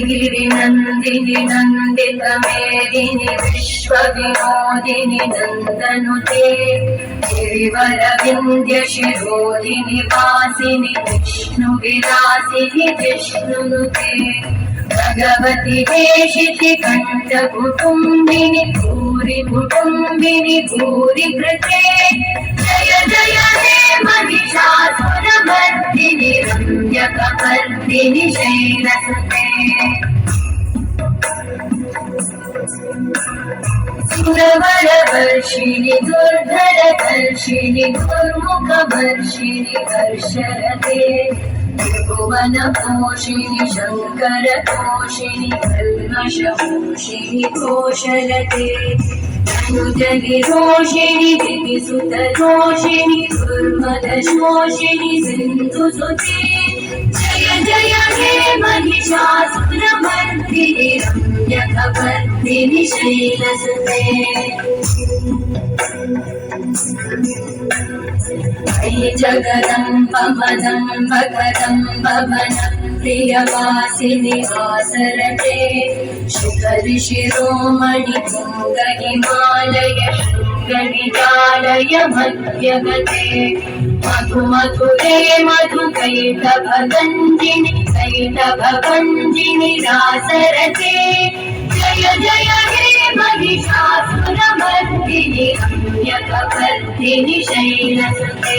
गिरिनन्दिनि नन्दितमेदिनि विश्वविनोदिनि नन्दनुते गिरिवरविन्द्यशिरोदिनि वासिनि विष्णुविलासिनि जिष्णुनुते भगवति देशिति कण्ठकुटुम्बिनि भूरि कुटुम्बिनि भूरि कृते जय जय हे महिषासुरमर्दिनि रम्यकपर्दिनि शैलसुते सुरवरवर्षिणि दुर्धरधर्षिणि दुर्मुखवर्षिणि कर्षरते त्रिभुवनपोषिणि शङ्करतोषिणि कल्मषपोषिणि घोषरते अनुजनिरोषिणि दिविसुतरोषिणि दुर्मदशोषिणि सिन्धुसुते जय जय हे महिषासुरमर्दिनि रम्यकपर्दिनि शैलसुते अयि जगदम्बमदम्बकदम्बवनं प्रियवासिनि आसरते शिखरि शिरोमणि तुङ्गहिमालय शृङ्गनिजालय मध्यगते मधुमधुरे मधुकैटभगञ्जिनि कैटभभञ्जिनि रासरते जय जय हे महिषासुरमर्दिनि रम्यकपर्दिनि शैलसुते